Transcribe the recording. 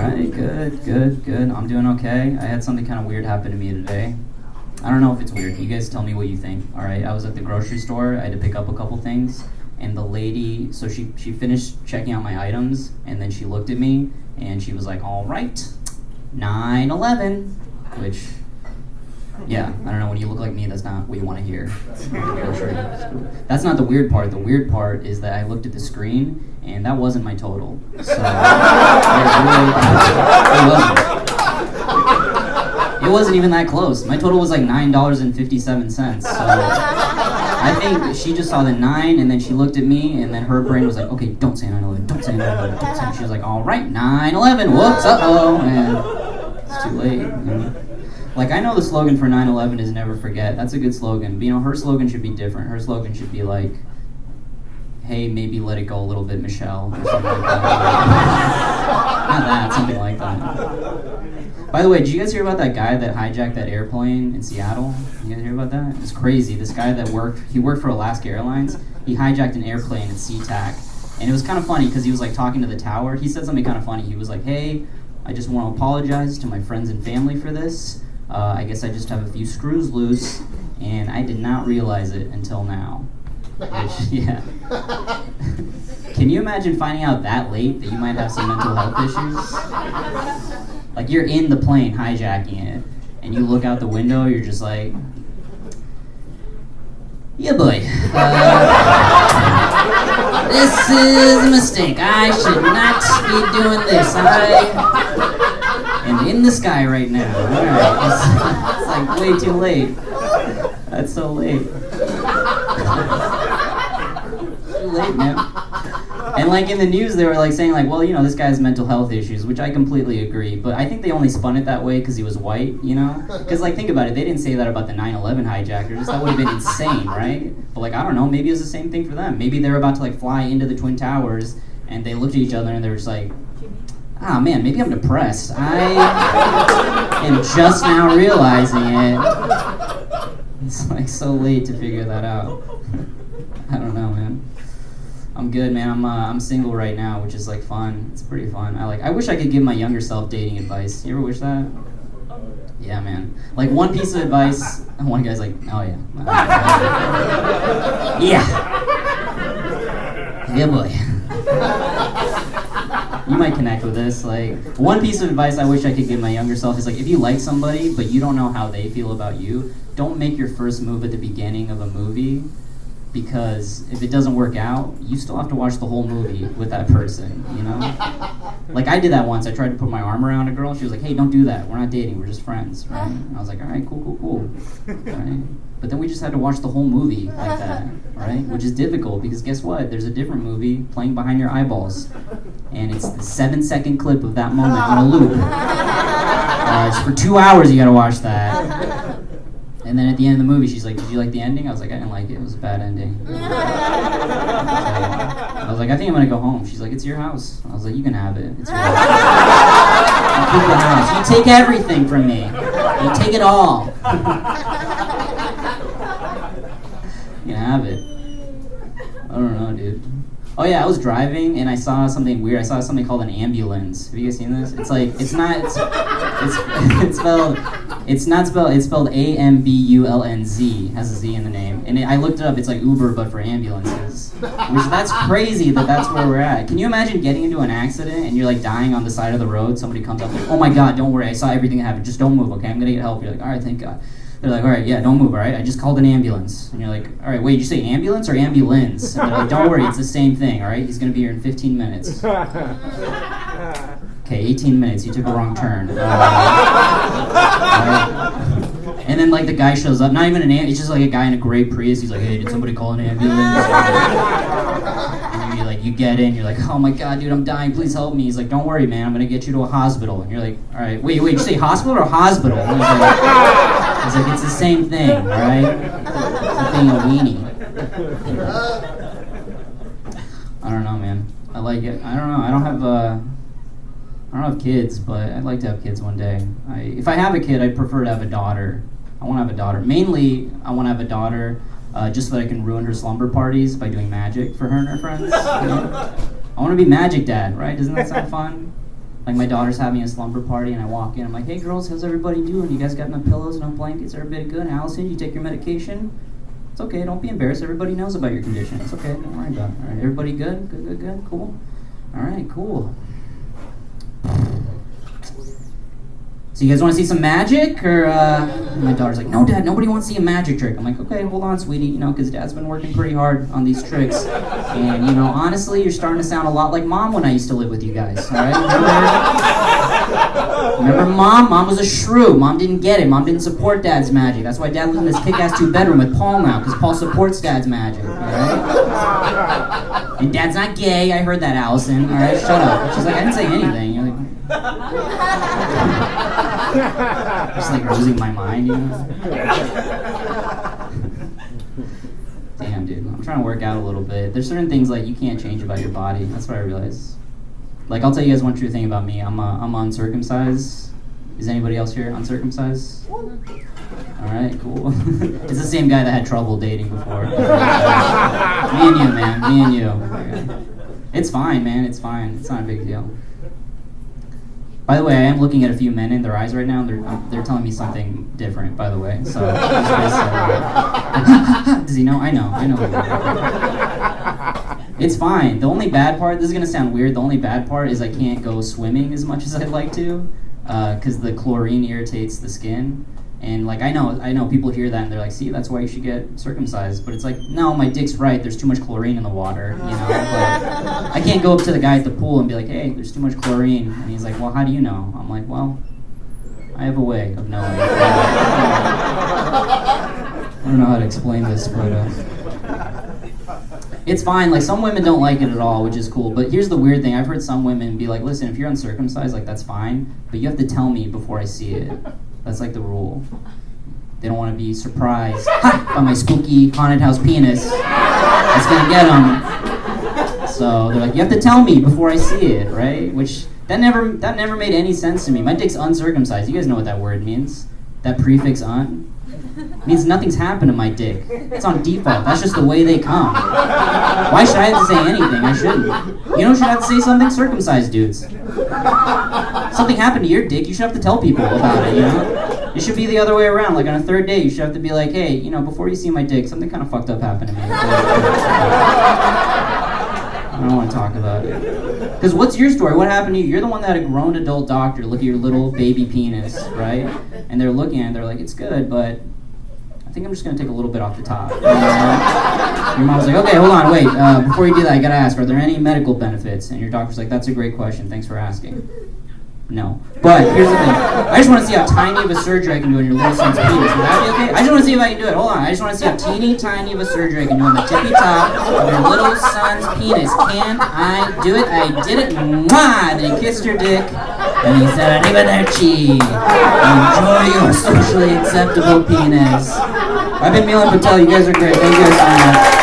right, good. I'm doing okay. I had something kind of weird happen to me today. I don't know if it's weird. You guys tell me what you think. All right, I was at the grocery store. I had to pick up a couple things, and the lady, so she finished checking out my items, and then she looked at me, and she was like, all right, 9/11, which, yeah, I don't know, when you look like me, that's not what you want to hear. That's not the weird part. The weird part is that I looked at the screen, and that wasn't my total. So, it wasn't even that close. My total was like $9.57. So I think she just saw the 9, and then she looked at me, and then her brain was like, okay, don't say 9/11, don't say 9/11, don't say. She was like, all right, 9/11, whoops, uh-oh, and it's too late. You know? Like, I know the slogan for 9/11 is never forget. That's a good slogan. But, you know, her slogan should be different. Her slogan should be like, hey, maybe let it go a little bit, Michelle, or something like that. Not that, something like that. By the way, did you guys hear about that guy that hijacked that airplane in Seattle? You guys hear about that? It's crazy. This guy that worked for Alaska Airlines. He hijacked an airplane at SeaTac. And it was kind of funny because he was like talking to the tower. He said something kind of funny. He was like, hey, I just want to apologize to my friends and family for this. I guess I just have a few screws loose, and I did not realize it until now. Which, yeah. Can you imagine finding out that late that you might have some mental health issues? Like, you're in the plane hijacking it, and you look out the window, you're just like, yeah, boy. This is a mistake. I should not be doing this. I am in the sky right now. All right. It's like way too late. That's so late. Too late, man. And like in the news, they were like saying like, well, you know, this guy has mental health issues, which I completely agree. But I think they only spun it that way because he was white, you know? Because like, think about it, they didn't say that about the 9/11 hijackers. That would have been insane, right? But like, I don't know, maybe it was the same thing for them. Maybe they were about to like fly into the Twin Towers, and they looked at each other and they were just like, ah, man, maybe I'm depressed. I am just now realizing it. It's like so late to figure that out. I don't know, man. I'm good, man. I'm single right now, which is like fun. It's pretty fun. I wish I could give my younger self dating advice. You ever wish that? Yeah, man. Like one piece of advice. One guy's like, oh yeah. Yeah. Yeah, boy. You might connect with this. Like, one piece of advice I wish I could give my younger self is like, if you like somebody but you don't know how they feel about you, don't make your first move at the beginning of a movie. Because if it doesn't work out, you still have to watch the whole movie with that person, you know? Like, I did that once. I tried to put my arm around a girl. She was like, hey, don't do that. We're not dating. We're just friends, right? And I was like, all right, cool. Right? But then we just had to watch the whole movie like that, right? Which is difficult because guess what? There's a different movie playing behind your eyeballs. And it's the 7-second clip of that moment on a loop. It's for 2 hours you gotta watch that. And then at the end of the movie, she's like, did you like the ending? I was like, I didn't like it. It was a bad ending. So, I was like, I think I'm going to go home. She's like, it's your house. I was like, you can have it. It's your house. You keep the house. You take everything from me. You take it all. You can have it. I don't know, dude. Oh yeah, I was driving and I saw something weird. I saw something called an ambulance. Have you guys seen this? It's like, it's spelled AMBULNZ, has a Z in the name. And I looked it up, it's like Uber but for ambulances. That's crazy that's where we're at. Can you imagine getting into an accident and you're like dying on the side of the road, somebody comes up like, oh my God, don't worry, I saw everything that happened, just don't move, okay, I'm gonna get help. You're like, all right, thank God. They're like, all right, yeah, don't move, all right? I just called an ambulance. And you're like, all right, wait, did you say ambulance or ambulance? And they're like, don't worry, it's the same thing, all right? He's going to be here in 15 minutes. Okay, 18 minutes, you took a wrong turn. And then, like, the guy shows up, not even an ambulance, it's just like a guy in a gray Prius. He's like, hey, did somebody call an ambulance? And you're like, you get in, you're like, oh my God, dude, I'm dying, please help me. He's like, don't worry, man, I'm going to get you to a hospital. And you're like, all right, wait, did you say hospital or hospital? And he's like, it's the same thing, all right? It's being a weenie. I don't know, man. I like it. I don't know. I don't have kids, but I'd like to have kids one day. If I have a kid, I'd prefer to have a daughter. I want to have a daughter. Mainly, I want to have a daughter just so that I can ruin her slumber parties by doing magic for her and her friends. You know? I want to be magic dad, right? Doesn't that sound fun? Like my daughter's having a slumber party and I walk in, I'm like, hey girls, how's everybody doing? You guys got enough pillows, enough blankets, everybody good? Allison, you take your medication? It's okay, don't be embarrassed, everybody knows about your condition. It's okay, don't worry about it. Alright, everybody good? Good, cool. Alright, cool. So you guys want to see some magic? Or, my daughter's like, no dad, nobody wants to see a magic trick. I'm like, okay, hold on sweetie, because dad's been working pretty hard on these tricks. And, honestly, you're starting to sound a lot like mom when I used to live with you guys, alright? Remember mom? Mom was a shrew. Mom didn't get it. Mom didn't support dad's magic. That's why dad lives in this kick-ass 2-bedroom with Paul now, because Paul supports dad's magic, alright? And dad's not gay. I heard that, Allison. Alright, shut up. She's like, I didn't say anything. You're like, just like losing my mind, Damn, dude. I'm trying to work out a little bit. There's certain things like you can't change about your body. That's what I realized. Like, I'll tell you guys one true thing about me. I'm uncircumcised. Is anybody else here uncircumcised? Alright, cool. It's the same guy that had trouble dating before. Me and you, man. Me and you. It's fine, man. It's fine. It's not a big deal. By the way, I am looking at a few men in their eyes right now. They're telling me something different, by the way. So, does he know? I know. It's fine. The only bad part, this is going to sound weird, the only bad part is I can't go swimming as much as I'd like to, because the chlorine irritates the skin. And like I know people hear that and they're like, see, that's why you should get circumcised. But it's like, no, my dick's right, there's too much chlorine in the water, But I can't go up to the guy at the pool and be like, hey, there's too much chlorine. And he's like, well, how do you know? I'm like, well, I have a way of knowing. I don't know how to explain this, but it's fine. Like, some women don't like it at all, which is cool. But here's the weird thing. I've heard some women be like, listen, if you're uncircumcised, like, that's fine. But you have to tell me before I see it. That's like the rule. They don't want to be surprised by my spooky haunted house penis. It's gonna get them. So they're like, you have to tell me before I see it, right? Which that never made any sense to me. My dick's uncircumcised. You guys know what that word means? That prefix "un" means nothing's happened to my dick. It's on default. That's just the way they come. Why should I have to say anything? I shouldn't. You know who should have to say something? Circumcised dudes. Something happened to your dick, you should have to tell people about it, It should be the other way around. Like on a third date, you should have to be like, hey, before you see my dick, something kind of fucked up happened to me. I don't want to talk about it. Because what's your story? What happened to you? You're the one that had a grown adult doctor look at your little baby penis, right? And they're looking at it, they're like, it's good, but I think I'm just going to take a little bit off the top. Your mom's like, okay, hold on, wait. Before you do that, I got to ask, are there any medical benefits? And your doctor's like, that's a great question. Thanks for asking. No. But here's the thing. I just want to see how tiny of a surgery I can do on your little son's penis. Would that be okay? I just want to see if I can do it. Hold on. I just want to see how teeny tiny of a surgery I can do on the tippy top of your little son's penis. Can I do it? I did it. Mwah! And then he kissed your dick. And he said, arrivederci. Enjoy your socially acceptable penis. I've been Milan Patel. You guys are great. Thank you guys so much.